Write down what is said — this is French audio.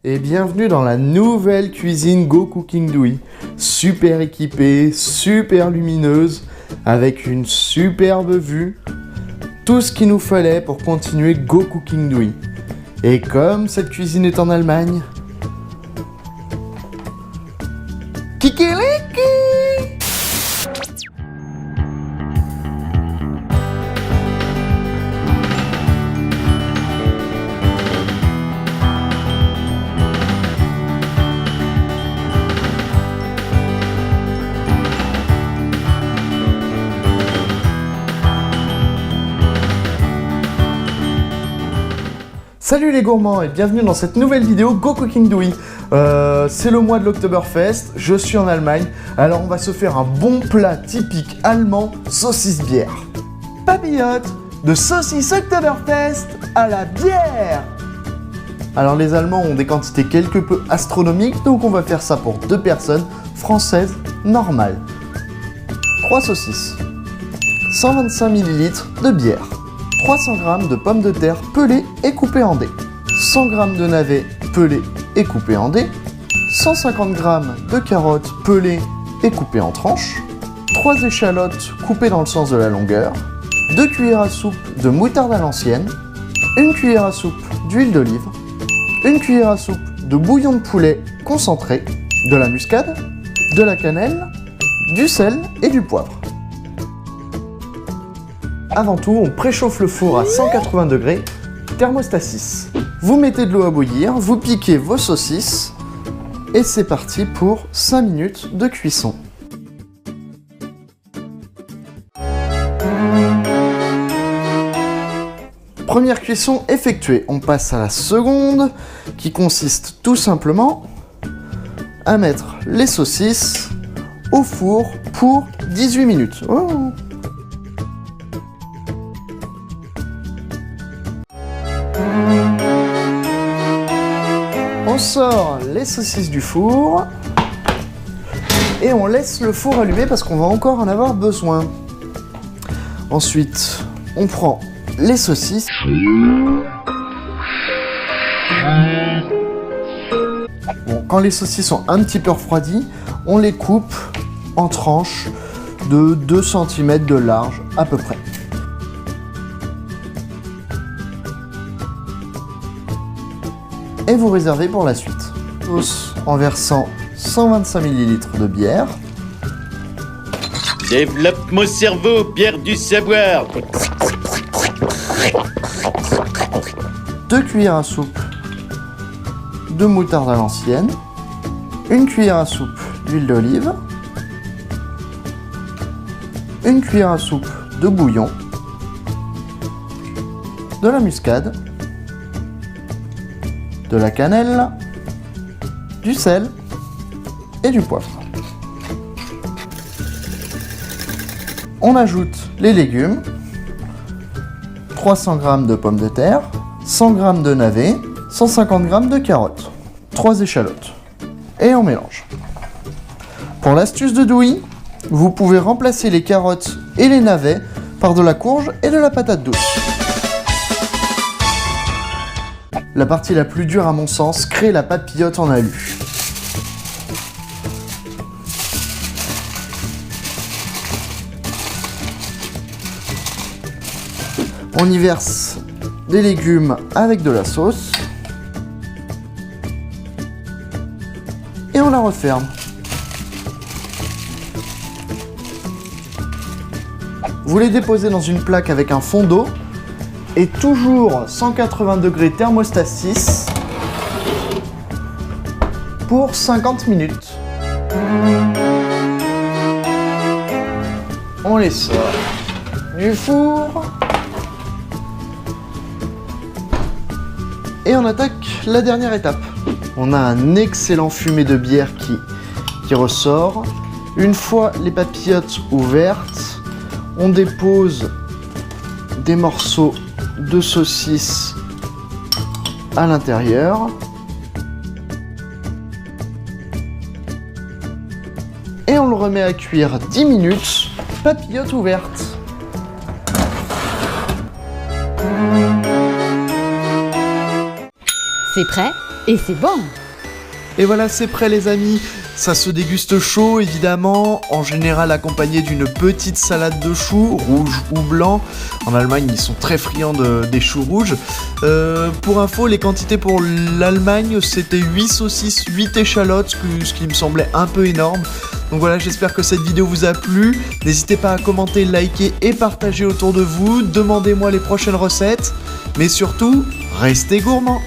Et bienvenue dans la nouvelle cuisine Go Cooking Douy. Super équipée, super lumineuse, avec une superbe vue. Tout ce qu'il nous fallait pour continuer Go Cooking Douy. Et comme cette cuisine est en Allemagne... Kikiliki! Salut les gourmands et bienvenue dans cette nouvelle vidéo Go Cooking Douy. C'est le mois de l'Oktoberfest, je suis en Allemagne, alors on va se faire un bon plat typique allemand, saucisse bière. Papillote de saucisse Oktoberfest à la bière. Alors les Allemands ont des quantités quelque peu astronomiques, donc on va faire ça pour 2 personnes, françaises, normales. 3 saucisses, 125 ml de bière, 300 g de pommes de terre pelées et coupées en dés, 100 g de navets pelés et coupés en dés, 150 g de carottes pelées et coupées en tranches, 3 échalotes coupées dans le sens de la longueur, 2 cuillères à soupe de moutarde à l'ancienne, 1 cuillère à soupe d'huile d'olive, 1 cuillère à soupe de bouillon de poulet concentré, de la muscade, de la cannelle, du sel et du poivre. Avant tout, on préchauffe le four à 180 degrés, thermostat 6. Vous mettez de l'eau à bouillir, vous piquez vos saucisses, et c'est parti pour 5 minutes de cuisson. Première cuisson effectuée, on passe à la seconde, qui consiste tout simplement à mettre les saucisses au four pour 18 minutes. Oh. On sort les saucisses du four et on laisse le four allumé parce qu'on va encore en avoir besoin. Ensuite, on prend les saucisses. Bon, quand les saucisses sont un petit peu refroidies, on les coupe en tranches de 2 cm de large à peu près. Et vous réservez pour la suite. Tous en versant 125 ml de bière. Développe mon cerveau, bière du savoir. 2 cuillères à soupe de moutarde à l'ancienne. 1 cuillère à soupe d'huile d'olive. 1 cuillère à soupe de bouillon. De la muscade. De la cannelle, du sel et du poivre. On ajoute les légumes, 300 g de pommes de terre, 100 g de navets, 150 g de carottes, 3 échalotes. Et on mélange. Pour l'astuce de Douy, vous pouvez remplacer les carottes et les navets par de la courge et de la patate douce. La partie la plus dure à mon sens, créer la papillote en alu. On y verse des légumes avec de la sauce. Et on la referme. Vous les déposez dans une plaque avec un fond d'eau. Et toujours 180 degrés thermostat 6 pour 50 minutes. On les sort du four et on attaque la dernière étape. On a un excellent fumé de bière qui ressort. Une fois les papillotes ouvertes, on dépose des morceaux de saucisses à l'intérieur. Et on le remet à cuire 10 minutes, papillote ouverte. C'est prêt Et c'est bon. Et voilà, c'est prêt les amis. Ça se déguste chaud évidemment, en général accompagné d'une petite salade de choux, rouge ou blanc. En Allemagne, ils sont très friands des choux rouges. Pour info, les quantités pour l'Allemagne, c'était 8 saucisses, 8 échalotes, ce qui me semblait un peu énorme. Donc voilà, j'espère que cette vidéo vous a plu. N'hésitez pas à commenter, liker et partager autour de vous. Demandez-moi les prochaines recettes. Mais surtout, restez gourmands.